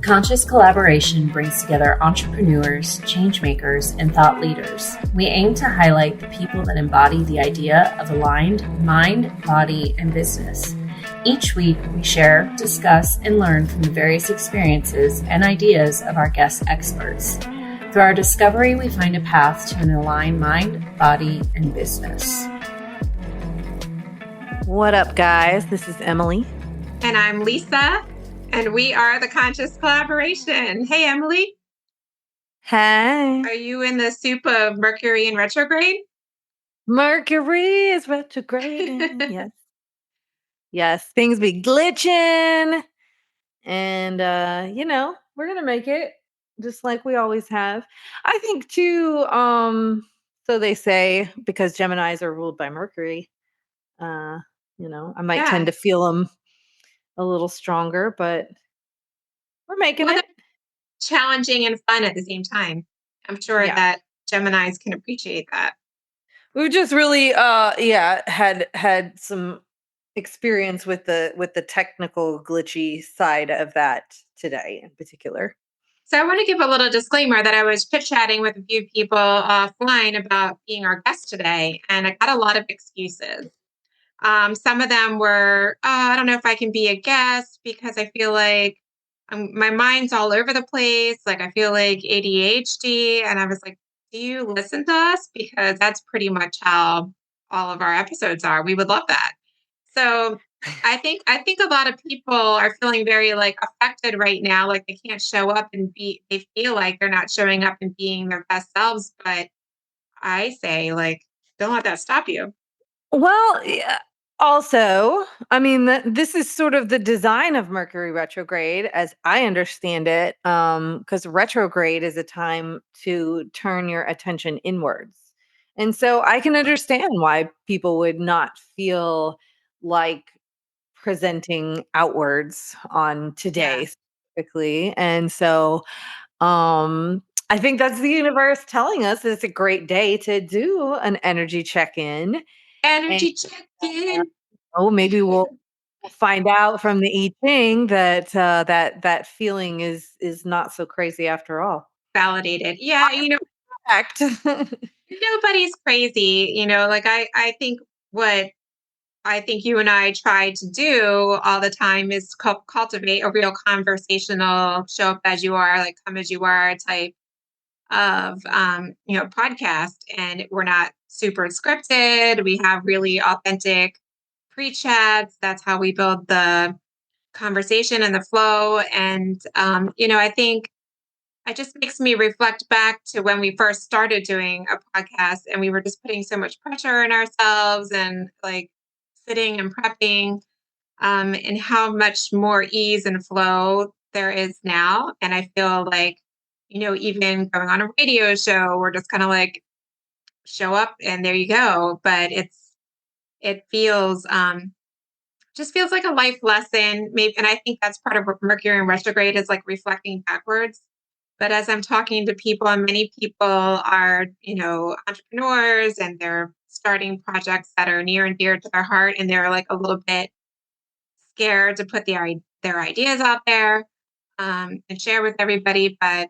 Conscious collaboration brings together entrepreneurs, changemakers, and thought leaders. We aim to highlight the people that embody the idea of aligned mind, body, and business. Each week, we share, discuss, and learn from the various experiences and ideas of our guest experts. Through our discovery, we find a path to an aligned mind, body, and business. What up, guys? This is Emily. And I'm Lisa, and we are the Conscious Collaboration. Hey, Emily. Hey. Are you in the soup of Mercury in retrograde? Mercury is retrograding. Yes. Yes, things be glitching. And, we're going to make it just like we always have. I think, too, so they say, because Geminis are ruled by Mercury, I might tend to feel them a little stronger, but we're making it. Challenging and fun at the same time. I'm sure that Geminis can appreciate that. We just really had some experience with the technical glitchy side of that today in particular. So I want to give a little disclaimer that I was chit-chatting with a few people offline about being our guest today, and I got a lot of excuses. Some of them were, I don't know if I can be a guest because I feel like my mind's all over the place. Like I feel like ADHD. And I was like, do you listen to us? Because that's pretty much how all of our episodes are. We would love that. So I think a lot of people are feeling very like affected right now. Like they can't show up and they feel like they're not showing up and being their best selves. But I say like, don't let that stop you. Well, yeah. Also, I mean, this is sort of the design of Mercury retrograde, as I understand it, because retrograde is a time to turn your attention inwards. And so I can understand why people would not feel like presenting outwards on today specifically. And so I think that's the universe telling us it's a great day to do an energy check-in. Energy check-in. Maybe we'll find out from the I Ching that that feeling is not so crazy after all. Validated. Yeah, Fact. nobody's crazy. Like I think what I think you and I try to do all the time is cultivate a real conversational, show up as you are, like come as you are type of podcast. And we're not super scripted. We have really authentic pre-chats. That's how we build the conversation and the flow. And I think it just makes me reflect back to when we first started doing a podcast and we were just putting so much pressure on ourselves and like sitting and prepping, and how much more ease and flow there is now. And I feel like, even going on a radio show, we're just kind of like show up and there you go. But it feels, just feels like a life lesson. Maybe, and I think that's part of what Mercury in retrograde is like reflecting backwards. But as I'm talking to people, and many people are, entrepreneurs and they're starting projects that are near and dear to their heart, and they're like a little bit scared to put their ideas out there and share with everybody. But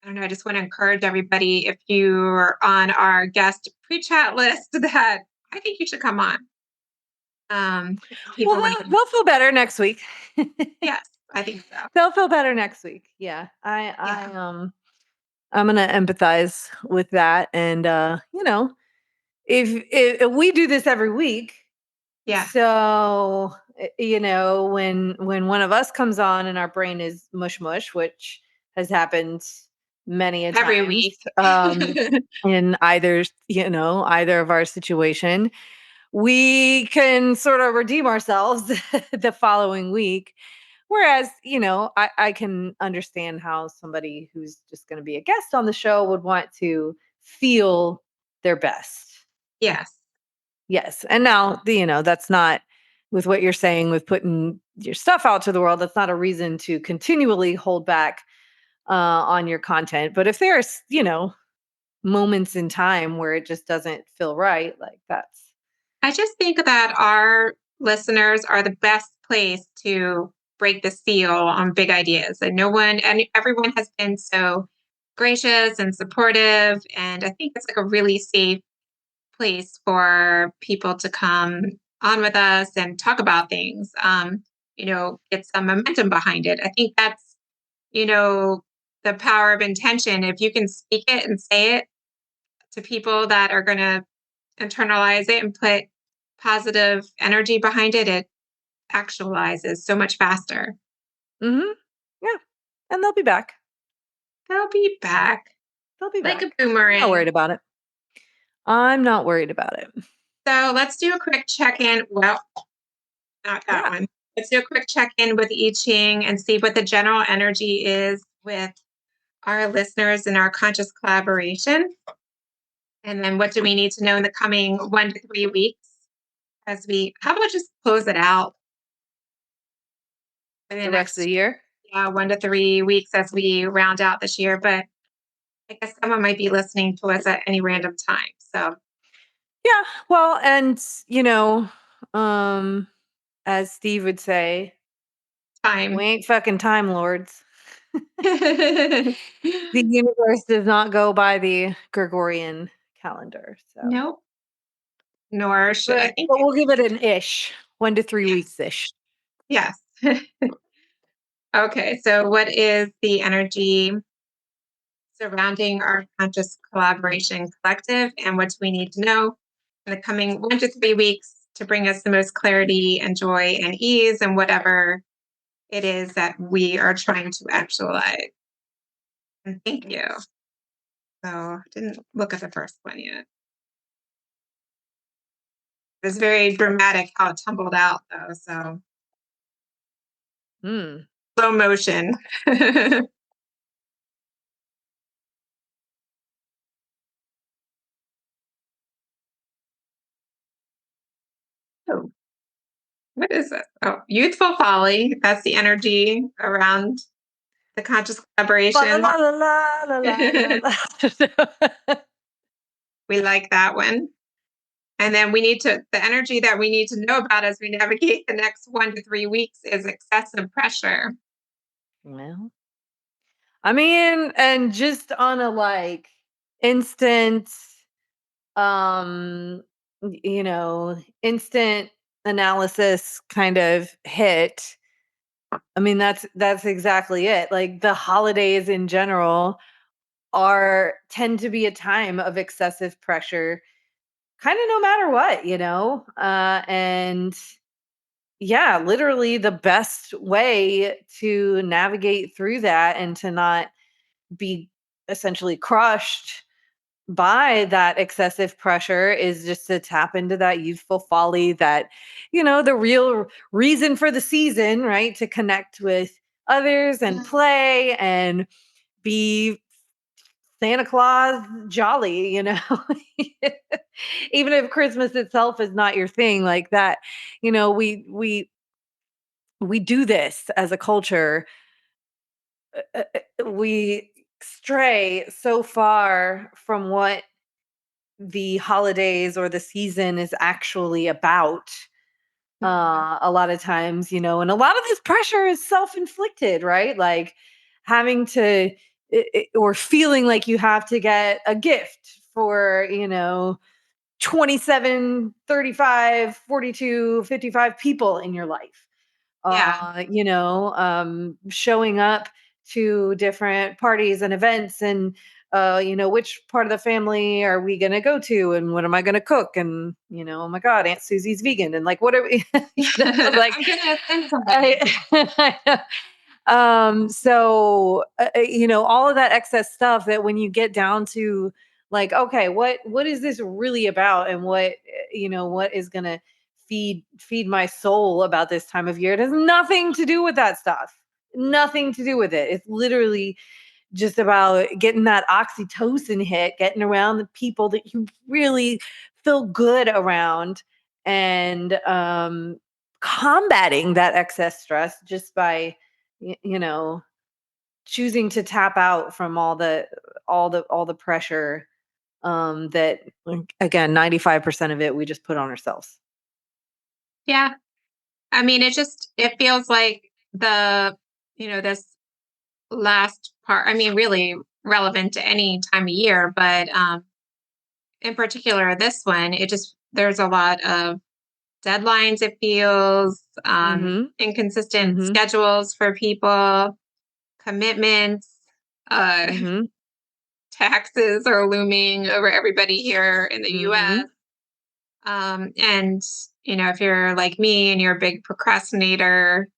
I don't know, I just want to encourage everybody, if you're on our guest pre-chat list, that I think you should come on. They'll feel better next week. Yes, I think so. They'll feel better next week. Yeah. I'm gonna empathize with that. And if we do this every week, so when one of us comes on and our brain is mush, which has happened many a every times, week, in either of our situation, we can sort of redeem ourselves the following week. Whereas, I can understand how somebody who's just going to be a guest on the show would want to feel their best. Yes. Yes. And now, that's not, with what you're saying with putting your stuff out to the world, that's not a reason to continually hold back on your content. But if there's, moments in time where it just doesn't feel right, like that's. I just think that our listeners are the best place to break the seal on big ideas. And everyone has been so gracious and supportive. And I think it's like a really safe place for people to come on with us and talk about things. Get some momentum behind it. I think that's, the power of intention. If you can speak it and say it to people that are going to internalize it and put positive energy behind it, it actualizes so much faster. Mm-hmm. Yeah. And they'll be back. They'll be back They'll be like back. a boomerang. I'm not worried about it. I'm not worried about it. So let's do a quick check-in. Well, not that one. Let's do a quick check-in with I Ching and see what the general energy is with our listeners in our conscious collaboration. And then what do we need to know in the coming 1 to 3 weeks how about just close it out for The rest of the year? Yeah, 1 to 3 weeks as we round out this year. But I guess someone might be listening to us at any random time. So Yeah. Well, and as Steve would say, time. we ain't fucking time lords. The universe does not go by the Gregorian calendar. So Nope. Nor should I but think. we'll give it an ish. 1 to 3 weeks ish. Yes. Okay. So what is the energy surrounding our conscious collaboration collective, and what do we need to know in the coming 1 to 3 weeks to bring us the most clarity and joy and ease and whatever it is that we are trying to actualize? And thank you. So I didn't look at the first one yet. It was very dramatic how it tumbled out though. So slow motion. Oh, what is this? Oh, youthful folly. That's the energy around the conscious collaboration. La, la, la, la, la, la, la. We like that one. And then the energy that we need to know about as we navigate the next 1 to 3 weeks is excessive pressure. Well, I mean, and just on a instant, um, instant analysis kind of hit. I mean, that's exactly it. Like the holidays in general tend to be a time of excessive pressure, kind of no matter what. And yeah, literally the best way to navigate through that and to not be essentially crushed by that excessive pressure is just to tap into that youthful folly, that the real reason for the season, right? To connect with others and play and be Santa Claus jolly, even if Christmas itself is not your thing, like that. We do this as a culture. We stray so far from what the holidays or the season is actually about. A lot of times, and a lot of this pressure is self-inflicted, right? Like having to or feeling like you have to get a gift for 27, 35, 42, 55 people in your life. Yeah. Showing up to different parties and events, and which part of the family are we going to go to, and what am I going to cook, and oh my god, Aunt Susie's vegan, and like what are we like I'm gonna send something. So all of that excess stuff, that when you get down to like, okay, what is this really about, and what is going to feed my soul about this time of year? It has nothing to do with that stuff. Nothing to do with it. It's literally just about getting that oxytocin hit, getting around the people that you really feel good around, and combating that excess stress just by choosing to tap out from all the pressure, that, again, 95% of it we just put on ourselves. Yeah. I mean, it feels like this last part, I mean, really relevant to any time of year, but in particular, this one, there's a lot of deadlines, it feels, inconsistent Mhm. schedules for people, commitments, uh, Mhm. taxes are looming over everybody here in the US. Mhm. And, if you're like me and you're a big procrastinator,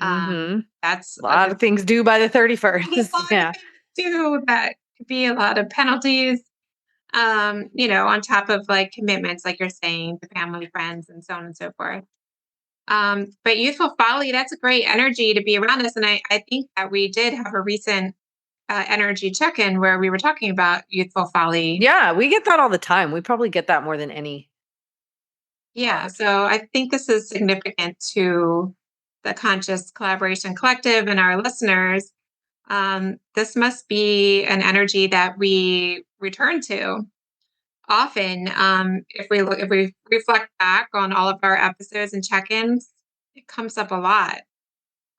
Mhm. that's A lot of things due by the a 31st. lot of Yeah. things too. That could be a lot of penalties, on top of like commitments, like you're saying, to family, friends, and so on and so forth. But youthful folly, that's a great energy to be around us. And I think that we did have a recent energy check in where we were talking about youthful folly. Yeah, we get that all the time. We probably get that more than any. Yeah. So I think this is significant to the Conscious Collaboration Collective and our listeners. This must be an energy that we return to often. If we reflect back on all of our episodes and check-ins, it comes up a lot.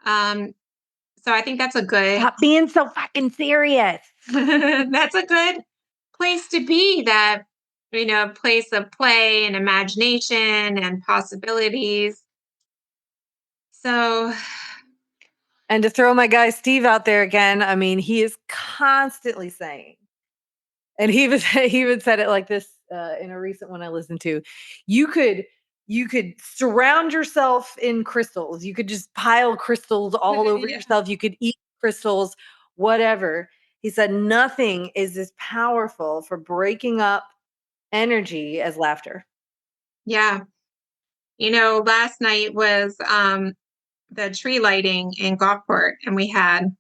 Um, so I think that's a good Stop being so fucking serious. that's a good place to be. That place of play and imagination and possibilities. So And to throw my guy Steve out there again, I mean, he is constantly saying, and he even said it like this in a recent one I listened to. You could surround yourself in crystals. You could just pile crystals all over yeah, yourself. You could eat crystals, whatever. He said nothing is as powerful for breaking up energy as laughter. yeah. Last night was the tree lighting in Gulfport, and we had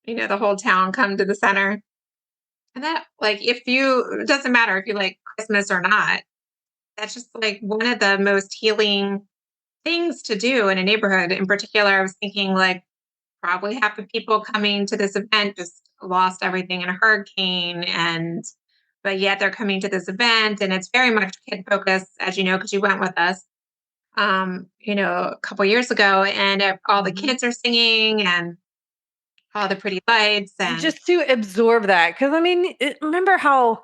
the whole town come to the center. And that, like, it doesn't matter if you like Christmas or not, that's just like one of the most healing things to do in a neighborhood. In particular, I was thinking like probably half the people coming to this event just lost everything in a hurricane, but yet they're coming to this event, and it's very much kid focused, as you know, because you went with us, a couple years ago, and all the Mhm. kids are singing and all the pretty lights And and just to absorb that, because I mean, remember how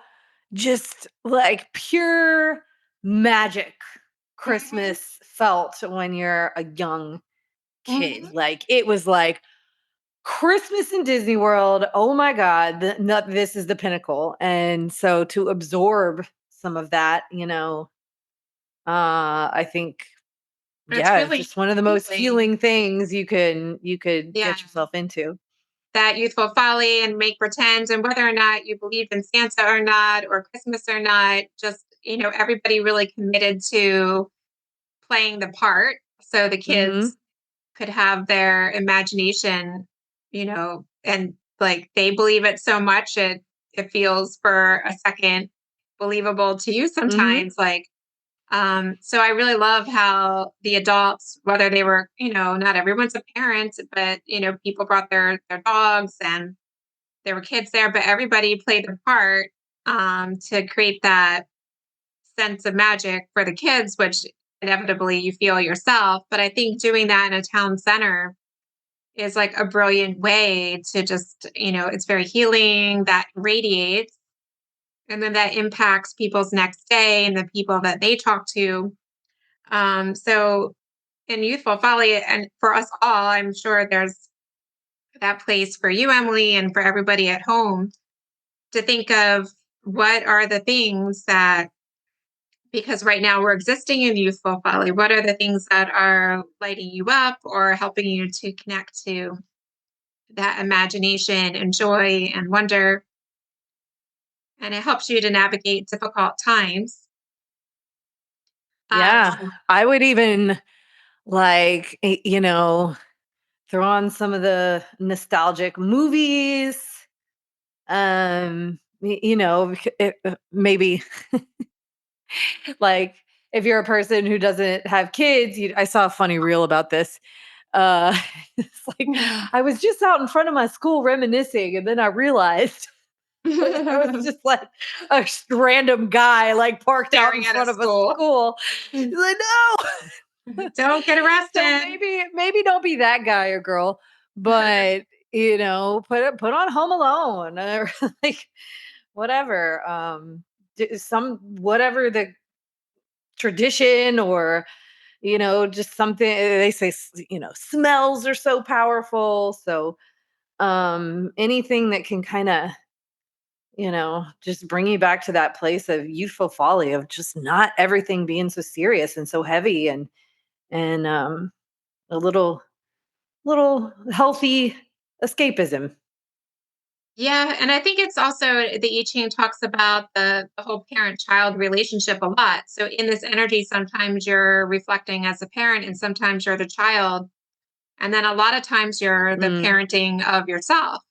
just like pure magic Mhm, Christmas felt when you're a young kid. mhm. Like it was like Christmas in Disney World. Oh my God, this is the pinnacle. And so to absorb some of that, I think, It's yeah, it's really just one of the most healing. healing things you could Yeah. get yourself into. That youthful folly and make pretend, and whether or not you believed in Santa or not, or Christmas or not, just, everybody really committed to playing the part. So the Hmm. kids could have their imagination, and like they believe it so much it feels for a second believable to you Hmm. sometimes. Like, so I really love how the adults, whether they were, not everyone's a parent, but people brought their dogs and there were kids there, but everybody played their part to create that sense of magic for the kids, which inevitably you feel yourself. But I think doing that in a town center is like a brilliant way to just, it's very healing, that radiates, and then that impacts people's next day and the people that they talk to. So in Youthful Folly, and for us all, I'm sure there's that place for you, Emily, and for everybody at home to think of what are the things that, because right now we're existing in Youthful Folly, what are the things that are lighting you up or helping you to connect to that imagination and joy and wonder? And it helps you to navigate difficult times. Yeah. So I would even like, throw on some of the nostalgic movies. Maybe like if you're a person who doesn't have kids, I saw a funny reel about this. Uh, it's like I was just out in front of my school reminiscing, and then I realized I was just like a random guy like parked out in staring at a front of a school. school. He's like, no. Don't get So arrested. maybe don't be that guy or girl, but put on Home Alone or like whatever. Whatever the tradition or just something they say smells are so powerful. So anything that can kind of just bring you back to that place of youthful folly of just not everything being so serious and so heavy and a little healthy escapism. Yeah, and I think it's also the I Ching talks about the whole parent-child relationship a lot. So in this energy, sometimes you're reflecting as a parent, and sometimes you're the child, and then a lot of times you're the Mm. parenting of yourself.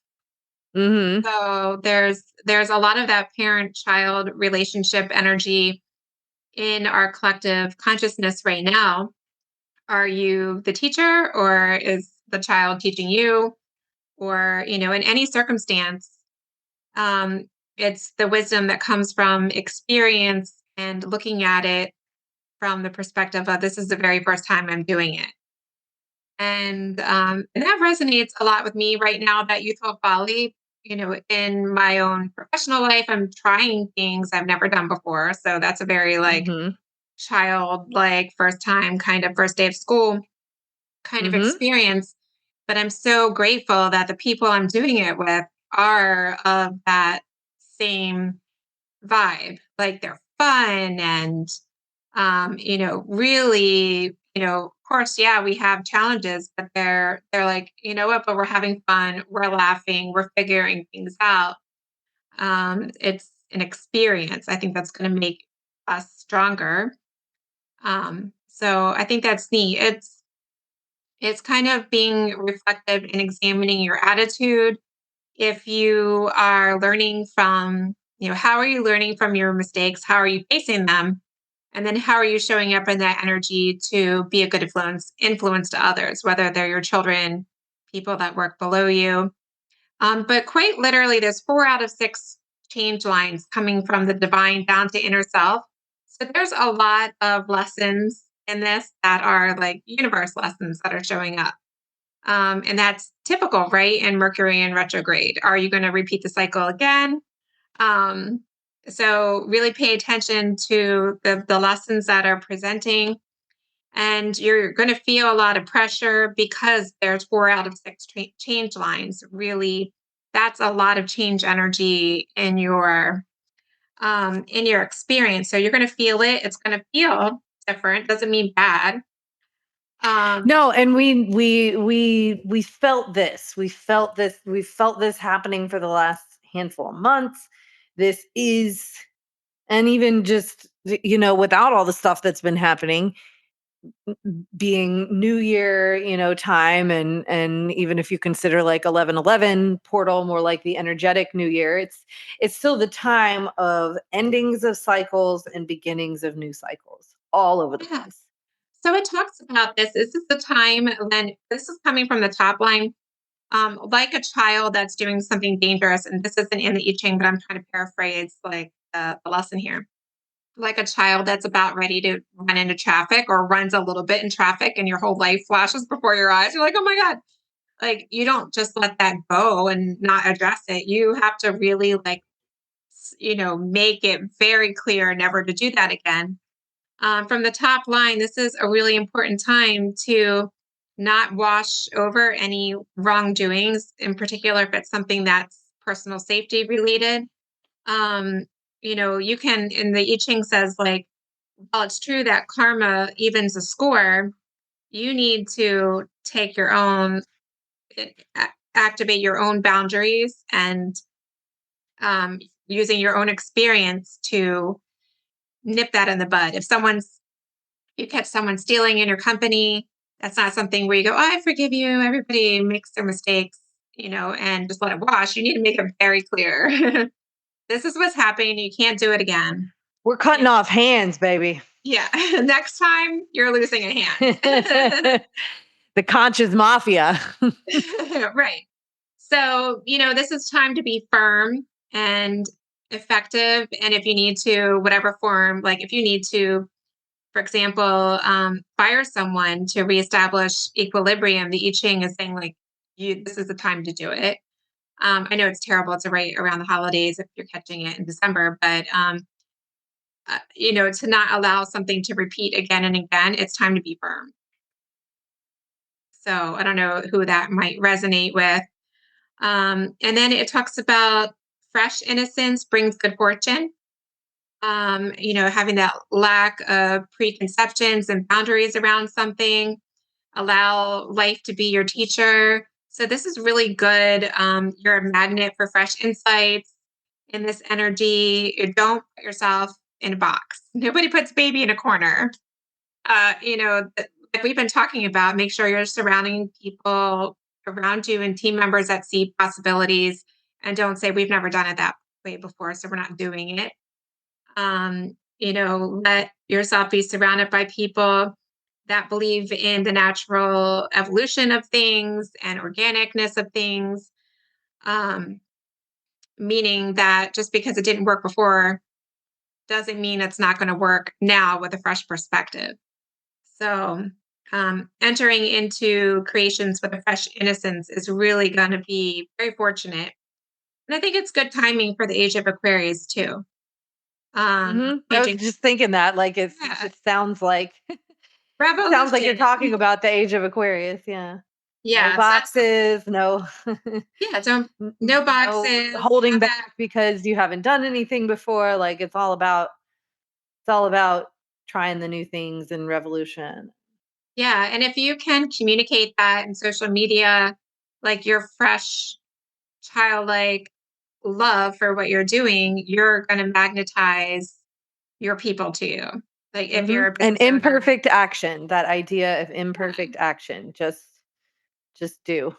Mhm. So there's a lot of that parent-child relationship energy in our collective consciousness right now. Are you the teacher, or is the child teaching you? Or, in any circumstance, um, it's the wisdom that comes from experience and looking at it from the perspective of this is the very first time I'm doing it. And that resonates a lot with me right now, that youthful folly. In my own professional life, I'm trying things I've never done before. So that's a very like Mhm. childlike first time kind of first day of school kind of Mhm. experience. But I'm so grateful that the people I'm doing it with are of that same vibe. Like they're fun and really, of course, yeah, we have challenges, but they're like, you know what, but we're having fun, we're laughing, we're figuring things out. It's an experience. I think that's gonna make us stronger. So I think that's neat. It's kind of being reflective and examining your attitude. If you are learning from, how are you learning from your mistakes? How are you facing them? And then how are you showing up in that energy to be a good influence to others, whether they're your children, people that work below you. But quite literally, there's 4 out of 6 change lines coming from the divine down to inner self. So there's a lot of lessons in this that are like universe lessons that are showing up. And that's typical, right? In Mercury in retrograde. Are you going to repeat the cycle again? Um, so really pay attention to the lessons that are presenting. And you're going to feel a lot of pressure because there's 4 out of 6 change lines. Really, that's a lot of change energy in your experience. So you're going to feel it. It's going to feel different. Doesn't mean bad. Um, No, and we felt this. We felt this happening for the last handful of months. This is and even just without all the stuff that's been happening, being new year time, and even if you consider like 11/11 portal more like the energetic new year, it's still the time of endings of cycles and beginnings of new cycles all over the yeah. place. So it talks about this. This is the time when this is coming from the top line, like a child that's doing something dangerous. And this isn't in the I Ching, but I'm trying to paraphrase like the lesson here. Like a child that's about ready to run into traffic or runs a little bit in traffic, and your whole life flashes before your eyes. You're like, oh my God. Like, you don't just let that go and not address it. You have to really, like, make it very clear never to do that again. From the top line, this is a really important time to not wash over any wrongdoings, in particular, if it's something that's personal safety related. Um, you can, and the I Ching says, like, while it's true that karma evens a score, you need to take your own, activate your own boundaries and using your own experience to nip that in the bud. If you catch someone stealing in your company, that's not something where you go, oh, I forgive you. Everybody makes their mistakes, and just let it wash. You need to make it very clear. This is what's happening. You can't do it again. We're cutting off hands, baby. Yeah. Next time you're losing a hand. The conscious mafia. Right. So, this is time to be firm and effective. And if you need to, whatever form, like if you need to for example, fire someone to reestablish equilibrium, the I Ching is saying like, this is the time to do it. I know it's terrible to write around the holidays if you're catching it in December, but to not allow something to repeat again and again, it's time to be firm. So I don't know who that might resonate with. And then it talks about fresh innocence brings good fortune. Having that lack of preconceptions and boundaries around something, allow life to be your teacher. So this is really good. You're a magnet for fresh insights in this energy. You don't put yourself in a box. Nobody puts baby in a corner. Like we've been talking about, make sure you're surrounding people around you and team members that see possibilities and don't say, we've never done it that way before, so we're not doing it. Let yourself be surrounded by people that believe in the natural evolution of things and organicness of things. Meaning that just because it didn't work before doesn't mean it's not going to work now with a fresh perspective. So, entering into creations with a fresh innocence is really going to be very fortunate. And I think it's good timing for the Age of Aquarius too. I was just thinking that, like, it sounds like you're talking about the Age of Aquarius. Yeah. Yeah. No boxes, no. Yeah. No boxes. No holding back because you haven't done anything before. Like it's all about trying the new things and revolution. Yeah. And if you can communicate that in social media, like your fresh, childlike love for what you're doing, you're going to magnetize your people to you. Like if you're a An business owner, imperfect action, that idea of imperfect action, just do.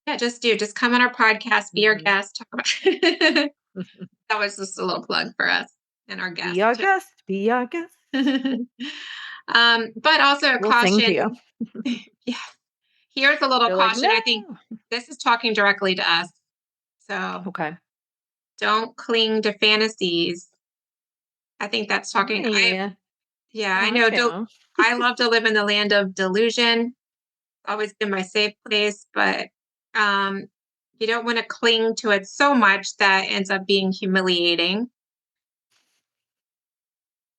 yeah, just come on our podcast, be our guest, talk about it. That was just a little plug for us and our guest. Be our guest. Be our guest. But also a We'll caution. sing to you. Yeah. Here's a little You're caution. like, I think this is talking directly to us. So okay. don't cling to fantasies. I think that's talking. Yeah. I know. I love to live in the land of delusion. Always been my safe place, but you don't want to cling to it so much that ends up being humiliating.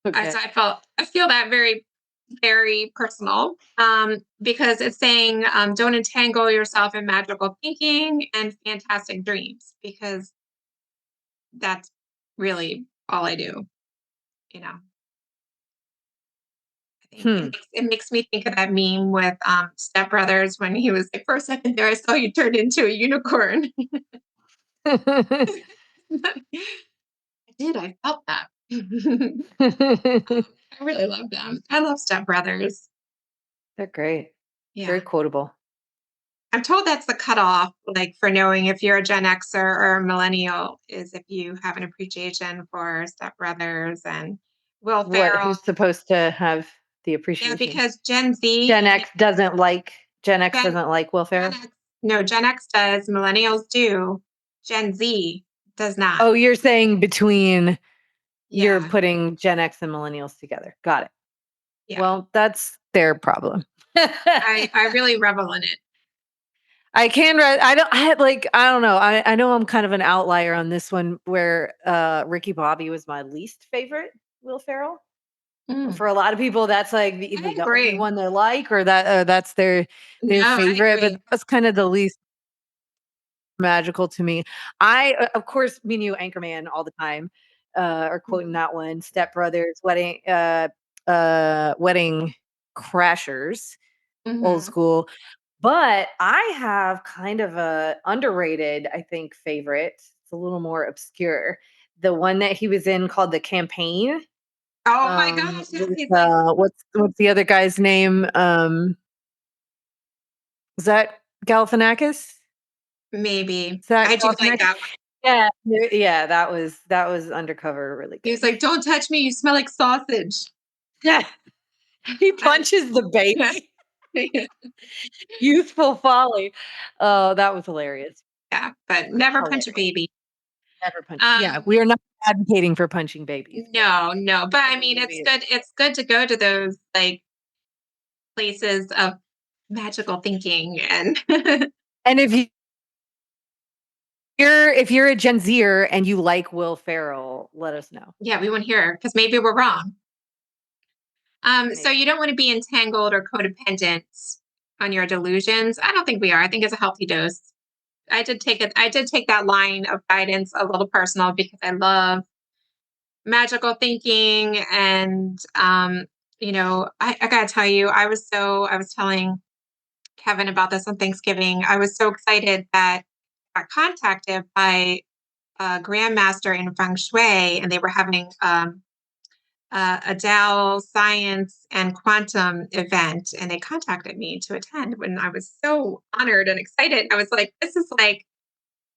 Okay. So I feel that very, very personal, because it's saying don't entangle yourself in magical thinking and fantastic dreams, because that's really all I do. I think it makes me think of that meme with Step Brothers when he was like, for a second there, I saw you turn into a unicorn. I did. I felt that. I really love them. I love Step Brothers. They're great. Yeah. Very quotable. I'm told that's the cutoff, like for knowing if you're a Gen Xer or a millennial, is if you have an appreciation for Step Brothers and Will Ferrell. Who's supposed to have the appreciation? Yeah, because Gen X doesn't like Will Ferrell. Gen X does. Millennials do. Gen Z does not. Oh, you're saying between you're putting Gen X and millennials together. Got it. Yeah. Well, that's their problem. I really revel in it. I don't know. I know I'm kind of an outlier on this one where Ricky Bobby was my least favorite Will Ferrell. For a lot of people, that's like the only one they like, or that's their favorite. But that's kind of the least magical to me. Of course, me and you, Anchorman, all the time, are quoting that one. Step Brothers, Wedding Crashers, old school. But I have kind of a underrated, I think, favorite. It's a little more obscure. The one that he was in called The Campaign. Oh my gosh! What's the other guy's name? Is that Galifianakis? Maybe. I do like that one. Yeah. That was undercover. Really good. He was like, "Don't touch me! You smell like sausage." Yeah. He punches the baby. Youthful folly. Oh, that was hilarious. Yeah, but never punch a baby. Never punch. Yeah, we are not advocating for punching babies. No. But I mean, Maybe. it's good to go to those like places of magical thinking and And if you're a Gen Zer and you like Will Ferrell, let us know. yeah, we want to hear because maybe we're wrong. So you don't want to be entangled or codependent on your delusions. I don't think we are. I think it's a healthy dose. I did take it. I did take that line of guidance a little personal because I love magical thinking and I gotta tell you, I was telling Kevin about this on Thanksgiving. I was so excited that I got contacted by a grandmaster in feng shui, and they were having a Tao science and quantum event, and they contacted me to attend. When I was so honored and excited, I was like, "This is like,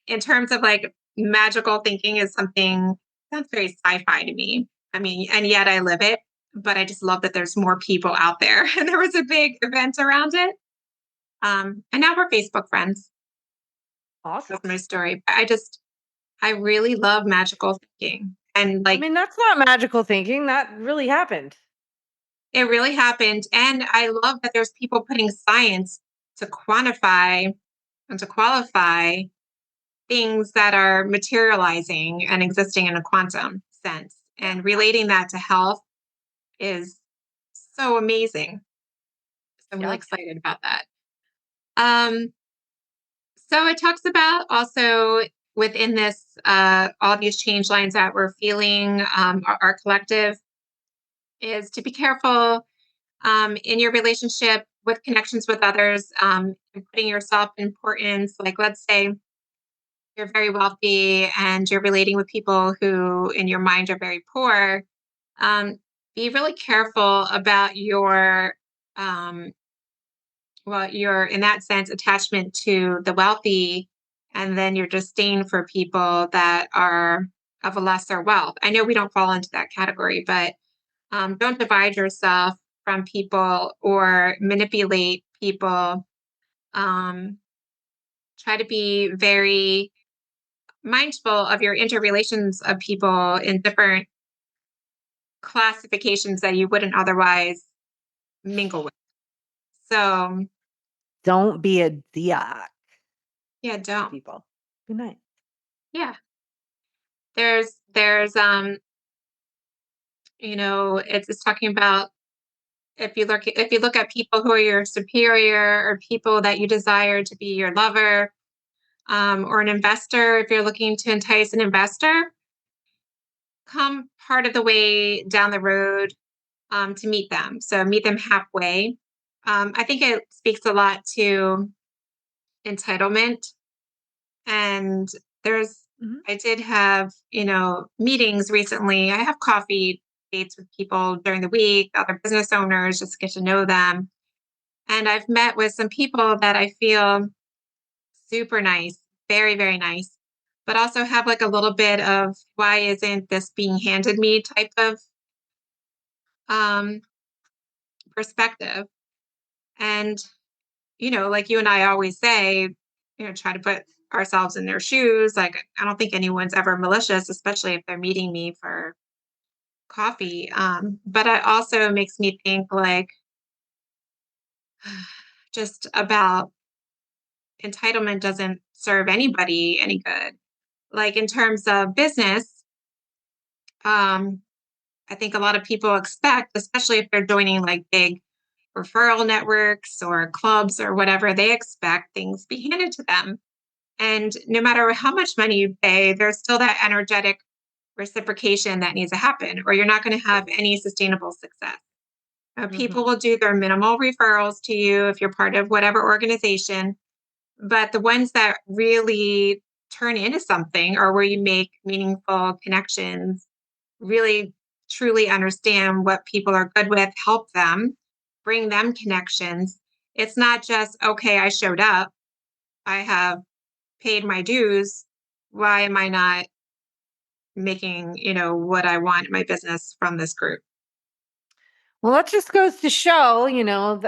in terms of like magical thinking, is something sounds very sci-fi to me. I mean, and yet I live it. But I just love that there's more people out there, and there was a big event around it. And now we're Facebook friends. Awesome. That's my story. I really love magical thinking. And I like, mean, that's not magical thinking. That really happened. it really happened. And I love that there's people putting science to quantify and to qualify things that are materializing and existing in a quantum sense. And relating that to health is so amazing. So I'm really excited about that. Um, so it talks about also within this, all these change lines that we're feeling, our collective, is to be careful in your relationship with connections with others, and putting yourself in importance. Like, let's say you're very wealthy and you're relating with people who, in your mind, are very poor. Um, be really careful about um, your, in that sense, attachment to the wealthy, and then your disdain for people that are of a lesser wealth. I know we don't fall into that category, but don't divide yourself from people or manipulate people. Um, Try to be very mindful of your interrelations of people in different classifications that you wouldn't otherwise mingle with. So, Don't be a diak, yeah, don't. people. Good night. Yeah. There's it's talking about, if you look at people who are your superior or people that you desire to be your lover, or an investor, if you're looking to entice an investor, come part of the way down the road, to meet them. So meet them halfway. I think it speaks a lot to entitlement. And there's, Mhm. I did have, meetings recently. I have coffee dates with people during the week, other business owners, just to get to know them. And I've met with some people that I feel super nice, very, very nice, but also have like a little bit of, why isn't this being handed me type of um, perspective. And, like you and I always say, try to put ourselves in their shoes. Like, I don't think anyone's ever malicious, especially if they're meeting me for coffee. But it also makes me think like, just about, entitlement doesn't serve anybody any good. Like, in terms of business, um, I think a lot of people expect, especially if they're joining like big referral networks or clubs or whatever, they expect things be handed to them. And no matter how much money you pay, there's still that energetic reciprocation that needs to happen, or you're not going to have any sustainable success. People will do their minimal referrals to you if you're part of whatever organization, but the ones that really turn into something, or where you make meaningful connections, really truly understand what people are good with, help them, bring them connections. It's not just, okay, I showed up, I have paid my dues. Why am I not making, what I want in my business from this group? Well, that just goes to show,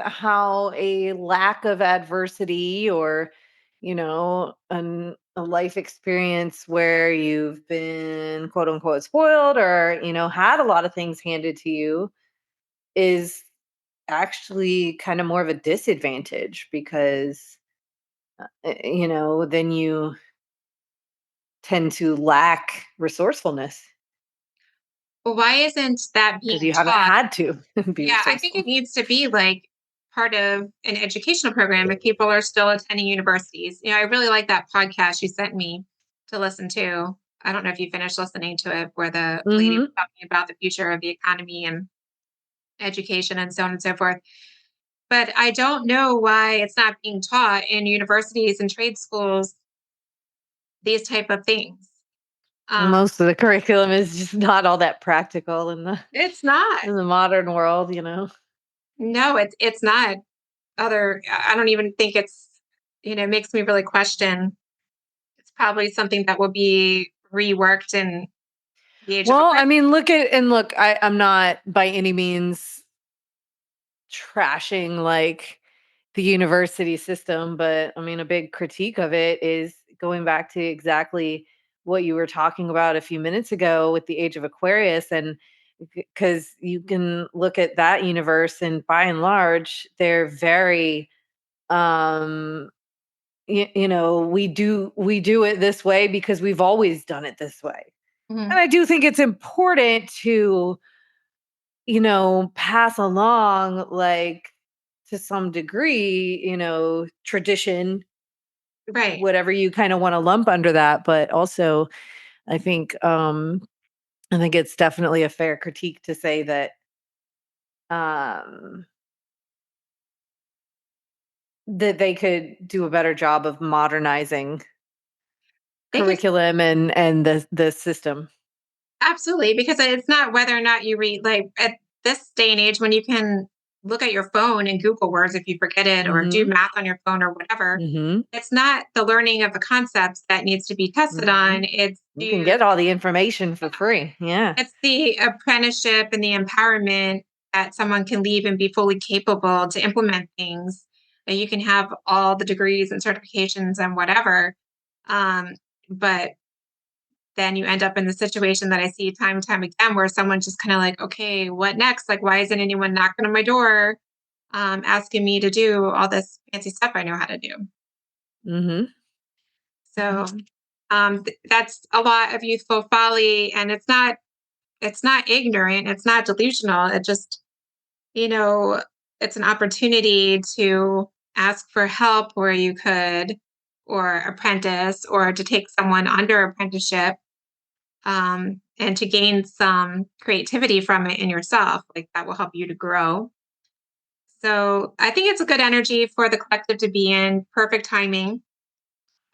how a lack of adversity or, an a life experience where you've been quote unquote spoiled, or had a lot of things handed to you, is actually kind of more of a disadvantage, because then you tend to lack resourcefulness Well, why isn't that because being you haven't taught? had to be Yeah, I think it resourceful. needs to be like part of an educational program if people are still attending universities. I really like that podcast you sent me to listen to. I don't know if you finished listening to it, where the lady was Hmm. talking about the future of the economy and education and so on and so forth. But I don't know why it's not being taught in universities and trade schools, these type of things. Um, Most of the curriculum is just not all that practical it's not. in the modern world. No, it's not. I don't even think it's, it makes me really question. It's probably something that will be reworked in the Age of Well, Aquarius. I mean, look. I'm not by any means trashing like the university system, but I mean, a big critique of it is going back to exactly what you were talking about a few minutes ago with the Age of Aquarius. And because you can look at that universe, and by and large they're very um we do it this way because we've always done it this way. Mhm. And I do think it's important to pass along, like, to some degree, tradition, Right. whatever you kind of want to lump under that. But also, I think, I think it's definitely a fair critique to say that, um, that they could do a better job of modernizing They could curriculum and the system. absolutely, because it's not whether or not you read, like at this day and age when you can look at your phone and Google words if you forget it, or do Mhm. math on your phone or whatever. Mhm. It's not the learning of the concepts that needs to be tested on. Mhm. You can get all the information for free. Yeah. It's the apprenticeship and the empowerment that someone can leave and be fully capable to implement things. That you can have all the degrees and certifications and whatever. Um, but then you end up in the situation that I see time and time again where someone's just kind of like, okay, what next? Like, why isn't anyone knocking on my door asking me to do all this fancy stuff I know how to do? Mhm. So that's a lot of youthful folly, and it's not ignorant, it's not delusional. It just, you know, it's an opportunity to ask for help where you could, or apprentice, or to take someone under apprenticeship, and to gain some creativity from it in yourself. Like that will help you to grow. So I think it's a good energy for the collective to be in, perfect timing.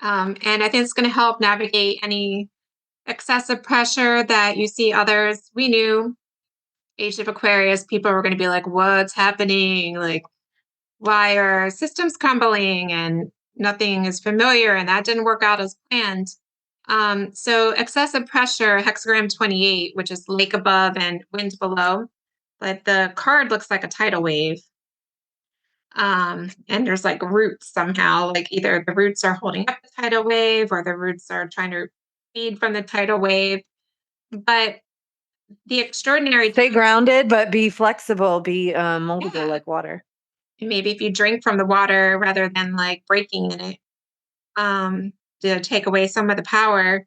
And I think it's going to help navigate any excessive pressure that you see others. We knew Age of Aquarius, people were going to be like, what's happening? Like, why are systems crumbling and nothing is familiar? And that didn't work out as planned. So excessive pressure, hexagram 28, which is lake above and wind below. But the card looks like a tidal wave. And there's like roots somehow, like either the roots are holding up the tidal wave or the roots are trying to feed from the tidal wave. But the extraordinary, Stay grounded, but be flexible, be moldable yeah, like water. maybe if you drink from the water rather than like breaking in it, um, to take away some of the power.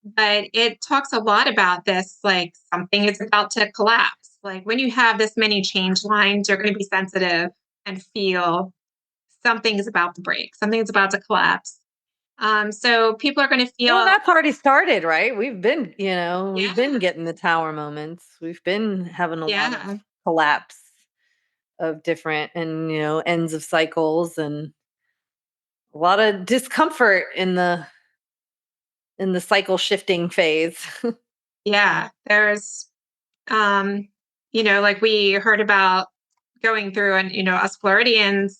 But it talks a lot about this, like something is about to collapse. Like when you have this many change lines, you're going to be sensitive and feel something is about to break, something is about to collapse. So people are going to Well, and feel, that's already started, right? We've been yeah, getting the tower moments. We've been having a lot of yeah, collapse of different and ends of cycles, and a lot of discomfort in the cycle shifting phase. yeah. There's, um, like we heard about going through, and us Floridians,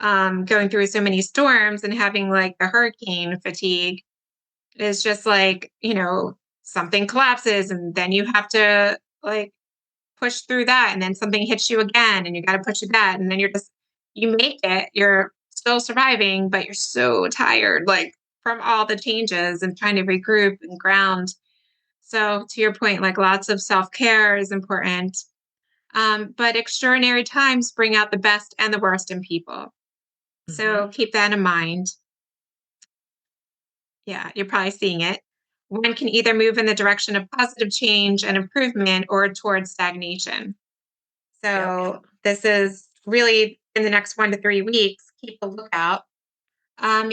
going through so many storms and having like the hurricane fatigue. Is just like, something collapses and then you have to like push through that, and then something hits you again and you got to push through that, and then you make it, you're still surviving, but you're so tired. Like from all the changes and trying to regroup and ground. So to your point, like lots of self-care is important. But extraordinary times bring out the best and the worst in people. So keep that in mind. Yeah, you're probably seeing it. One can either move in the direction of positive change and improvement or towards stagnation. Yep. So this is really in the next 1 to 3 weeks. Keep a lookout.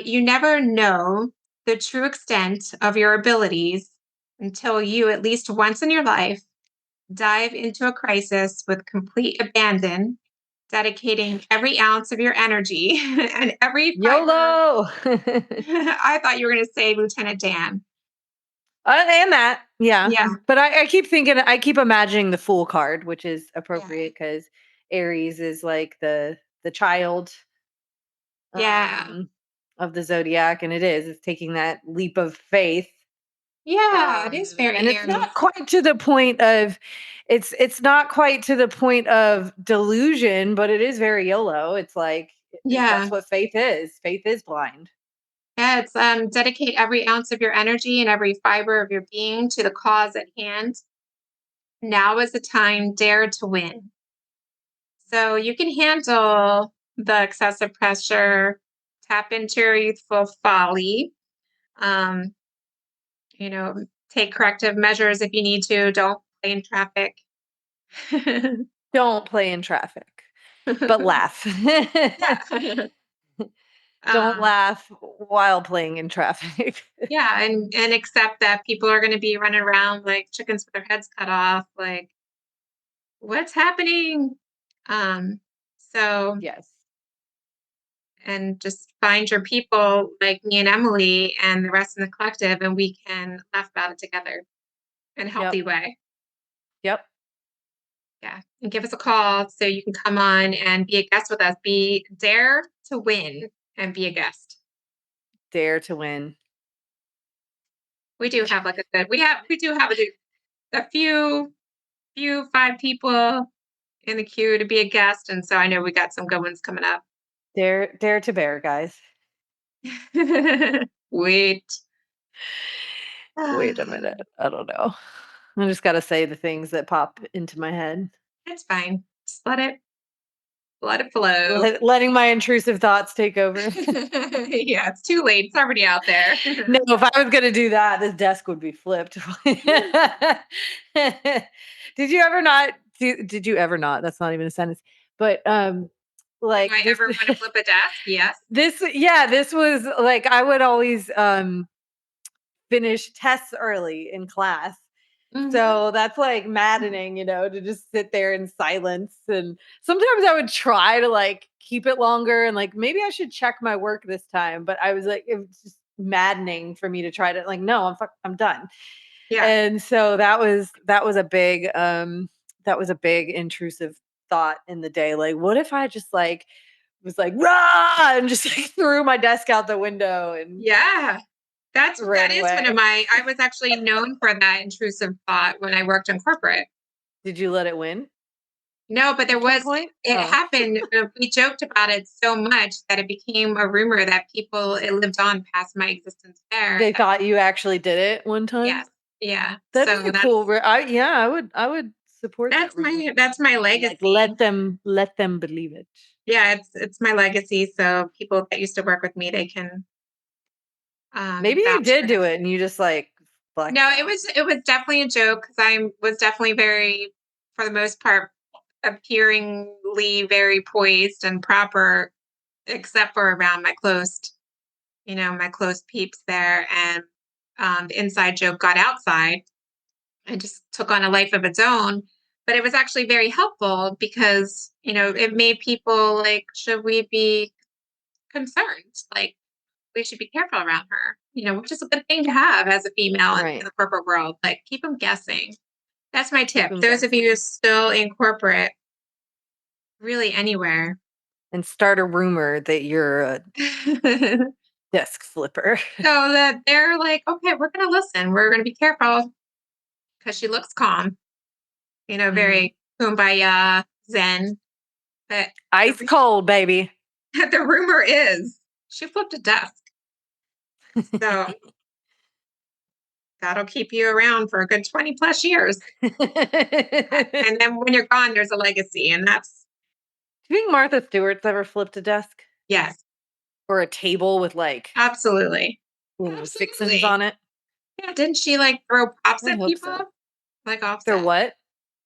You never know the true extent of your abilities until you, at least once in your life, dive into a crisis with complete abandon, dedicating every ounce of your energy and every fiber. YOLO. I thought you were going to say Lieutenant Dan. And that, yeah. Yeah. But I keep thinking, I keep imagining the Fool card, which is Yeah. appropriate because Aries is like the child Yeah. of the zodiac, and it's taking that leap of faith. Yeah. It is very And it's Aries. not quite to the point of it's not quite to the point of delusion, but it is very YOLO. It's like Yeah. that's what faith is. Faith is blind. Yeah. It's dedicate every ounce of your energy and every fiber of your being to the cause at hand. Now is the time, dare to win. So you can handle the excessive pressure, tap into your youthful folly, um, take corrective measures if you need to. Don't play in traffic. Don't play in traffic, but laugh. Yeah. Don't um, laugh while playing in traffic. yeah, and accept that people are going to be running around like chickens with their heads cut off. Like, what's happening? Um, so Yes. and just find your people like me and Emily and the rest in the collective, and we can laugh about it together in a healthy Yep. way. Yep. Yeah. And give us a call so you can come on and be a guest with us. Dare to win and be a guest. Dare to win. We do have we do have a few 5 people in the queue to be a guest. And so I know we got some good ones coming up. Dare to bear, guys. Wait. Wait a minute. I don't know. I just got to say the things that pop into my head. It's fine. Just let it flow. Letting my intrusive thoughts take over. Yeah, it's too late. It's already out there. No, if I was going to do that, this desk would be flipped. Did you ever not? Did you ever not? That's not even a sentence. But like Do I this, ever want to flip a desk? Yes. this was like I would always finish tests early in class. Mhm. So that's like maddening, to just sit there in silence. And sometimes I would try to like keep it longer and like maybe I should check my work this time. But I was like, it was just maddening for me to try to like, no, I'm done. Yeah. And so that was a big intrusive thought in the day. Like, what if I just like was like rah and just like threw my desk out the window and Yeah. That ran is one of away? I was actually known for that intrusive thought when I worked in corporate. Did you let it win? No, but At some point? it Oh. happened. We joked about it so much that it became a rumor that it lived on past my existence there. They thought you actually did it one time? Yes. Yeah. That'd So be a cool I would support that rumor. that's my Like, legacy. let them believe it. Yeah, it's my legacy. So people that used to work with me, they can Maybe you vouch did for do that. it and you just like No, it out. it was definitely a joke because I was definitely very, for the most part, appearingly very poised and proper, except for around my close peeps there. And the inside joke got outside and just took on a life of its own. But it was actually very helpful because, it made people like, should we be concerned? Like, we should be careful around her, which is a good thing to have as a female in Right. the corporate world. Like, keep them guessing. That's my Keep tip. 'em Those of guessing. you still in corporate, really anywhere. And start a rumor that you're a So desk flipper. that they're like, okay, we're going to listen. We're going to be careful because she looks calm, Mhm. very kumbaya, zen. But Ice cold, baby. the rumor is she flipped a desk. So that'll keep you around for a good 20 plus years. And then when you're gone, there's a legacy. And that's, Do you think Martha Stewart's ever flipped a desk yes, or a table with like absolutely. fixins on it? Yeah. Didn't she like throw props I at hope people? so. Like They're offset. what?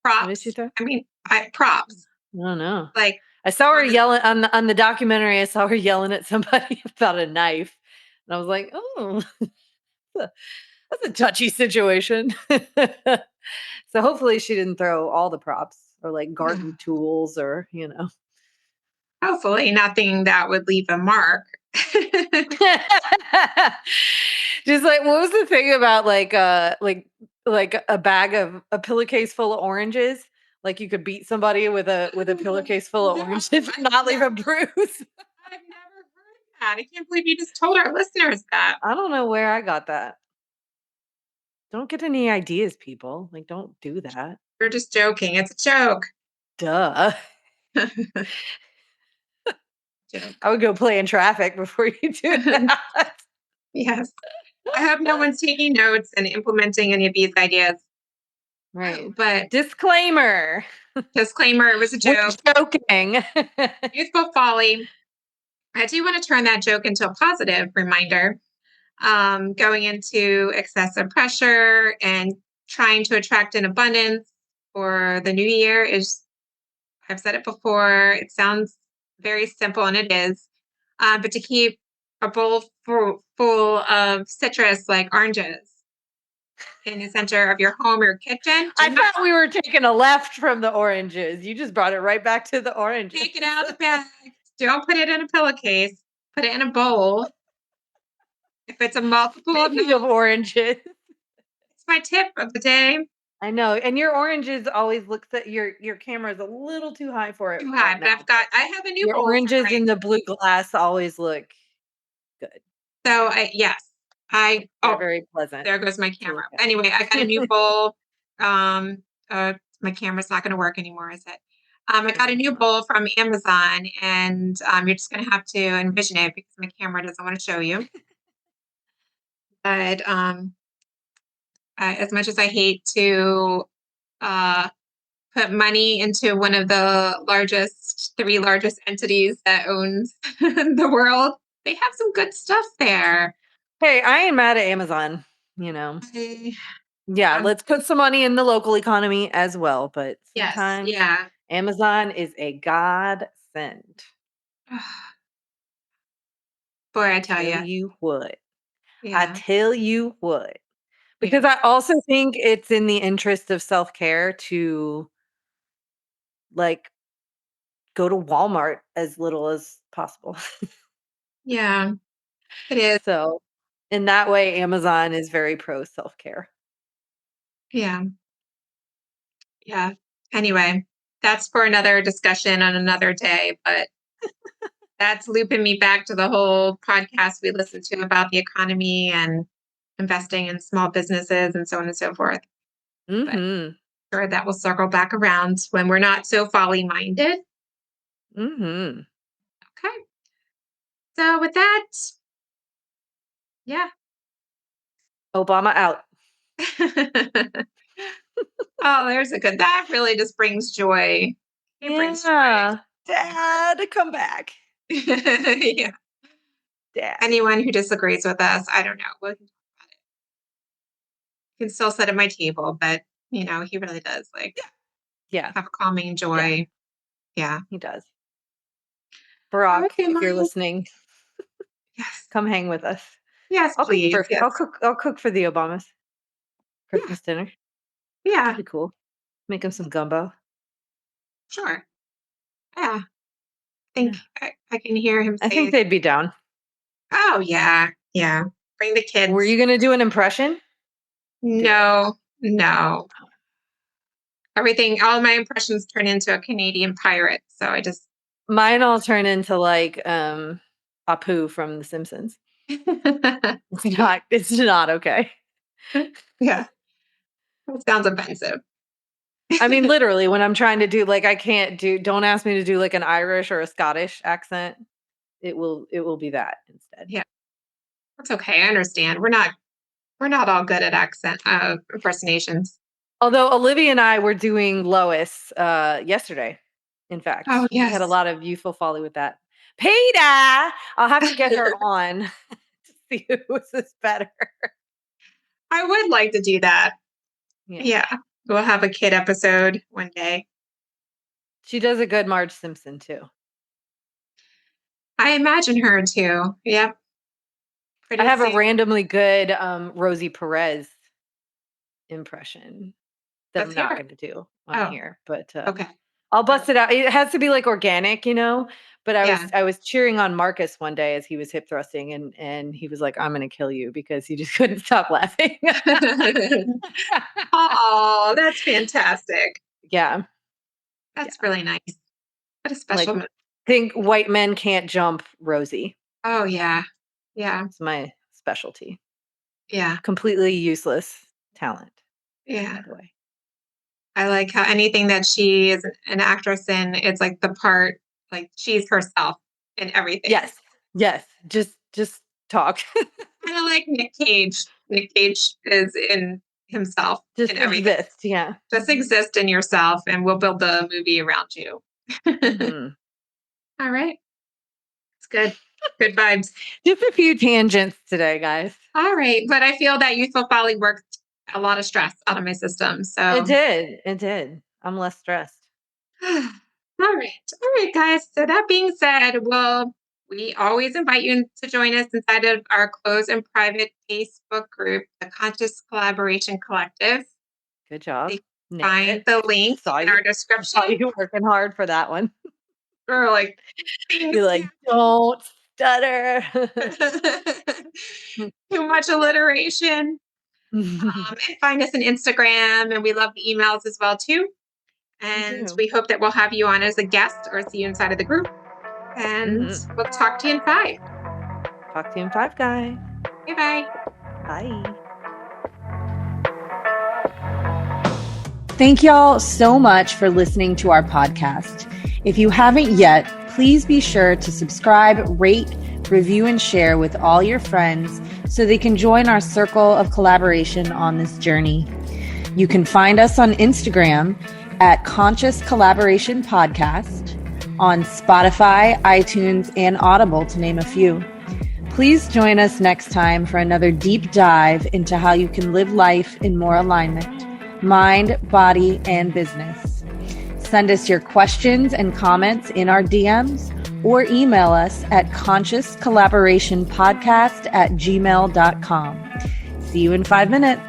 What did she Props. throw? I mean, props. I don't know. Like, I saw her on the- yelling on the documentary. I saw her yelling at somebody about a knife, and I was like, "Oh, that's a touchy situation." So hopefully, she didn't throw all the props or like garden tools or hopefully nothing that would leave a mark. Just like what was the thing about like a bag of a pillowcase full of oranges? Like you could beat somebody with a pillowcase full of oranges and not leave a bruise. I've never heard that. I can't believe you just told our listeners that. I don't know where I got that. Don't get any ideas, people. Like, don't do that. We're just joking. It's a joke. Duh. Joke. I would go play in traffic before you do that. Yes. I hope no one's taking notes and implementing any of these ideas. Right. But Disclaimer. disclaimer, it was a We're joke. joking. Youthful folly. I do want to turn that joke into a positive reminder. Going into excessive pressure and trying to attract an abundance for the new year is, I've said it before, it sounds very simple and it is. But to keep a bowl full of citrus like oranges in the center of your home or kitchen, I thought we were taking a left from the oranges. You just brought it right back to the oranges. take it out of the bag. Don't put it in a pillowcase. Put it in a bowl. If it's a multiple of Speaking of oranges. it's my tip of the day. I know. And your oranges always looks at your camera is a little too high for it. Too high, but I have a new your bowl. oranges in the blue glass always look good. So They're very pleasant. there goes my camera. Anyway, I got a new bowl. My camera's not going to work anymore, is it? I got a new bowl from Amazon, and you're just going to have to envision it because my camera doesn't want to show you. But as much as I hate to put money into one of the three largest entities that owns the world, they have some good stuff there. Hey, I ain't mad at Amazon, Yeah, let's put some money in the local economy as well. But sometimes Amazon is a godsend. Boy, I tell you what. Yeah. I tell you what. Because I also think it's in the interest of self-care to like go to Walmart as little as possible. Yeah, it is. So in that way, Amazon is very pro self-care. Yeah. Yeah. Anyway, that's for another discussion on another day, but that's looping me back to the whole podcast we listened to about the economy and investing in small businesses and so on and so forth. Mm-hmm. But sure, that will circle back around when we're not so folly minded. Mm-hmm. Okay. So with that, Obama out. Oh, there's a good, that really just brings joy. It brings joy. Dad, come back. Yeah. Dad. Anyone who disagrees with us, I don't know. We'll talk about it. You can still sit at my table, but he really does have calming joy. Yeah. He does. Barack, Okay, if you're Mom. listening, Yes. come hang with us. Yes, please. I'll cook for the Obamas. Christmas dinner. Yeah. That'd be cool. Make them some gumbo. Sure. Yeah. I think I can hear him say, I think they'd be down. oh, yeah. Yeah. Bring the kids. Were you going to do an impression? No. Everything, all my impressions turn into a Canadian pirate. So I just. Mine all turn into like Apu from The Simpsons. It's not okay. Yeah. That sounds offensive. I mean, literally, when I'm trying to do don't ask me to do like an Irish or a Scottish accent. It will be that instead. Yeah. That's okay. I understand. We're not all good at accent impersonations. Although Olivia and I were doing Lois yesterday. In fact, Oh, we had a yes. lot of youthful folly with that. Peter, I'll have to get her on to see who's this better. I would like to do that. Yeah. Yeah. We'll have a kid episode one day. She does a good Marge Simpson too. I imagine her too. Yep. I have a soon. randomly good Rosie Perez impression that Let's I'm hear not it. going to do on here, but Okay. I'll bust it out. It has to be like organic, But Yeah. I was cheering on Marcus one day as he was hip thrusting, and he was like, "I'm going to kill you," because he just couldn't stop laughing. Oh, that's fantastic. Yeah, That's really nice. What a like special moment. think white men can't jump, Rosie. Oh, yeah. Yeah. It's my specialty. Yeah. Completely useless talent, Yeah. by the way. I like how anything that she is an actress in, it's like the part, like she's herself in everything. Yes. Just talk. Kind of like Nick Cage. Nick Cage is in himself Just in everything. exist. Yeah. Just exist in yourself and we'll build the movie around you. Mhm. All right. It's good. Good vibes. Just a few tangents today, guys. All right. But I feel that youthful folly worked a lot of stress out of my system. So It did. It did. I'm less stressed. all right. All right, guys. So that being said, we always invite you to join us inside of our closed and private Facebook group, the Conscious Collaboration Collective. Good job. Find the link in our description. Saw you working hard for that one. Or like, You're like, don't stutter. too much alliteration. And find us on Instagram, and we love the emails as well too. And we hope that we'll have you on as a guest or see you inside of the group. And we'll talk to you in 5. Talk to you in 5, guys. Bye. Bye. Thank y'all so much for listening to our podcast. If you haven't yet, please be sure to subscribe, rate, review, and share with all your friends so they can join our circle of collaboration on this journey. You can find us on Instagram at Conscious Collaboration Podcast, on Spotify, iTunes, and Audible, to name a few. Please join us next time for another deep dive into how you can live life in more alignment, mind, body, and business. Send us your questions and comments in our DMs or email us at consciouscollaborationpodcast@gmail.com. See you in 5 minutes.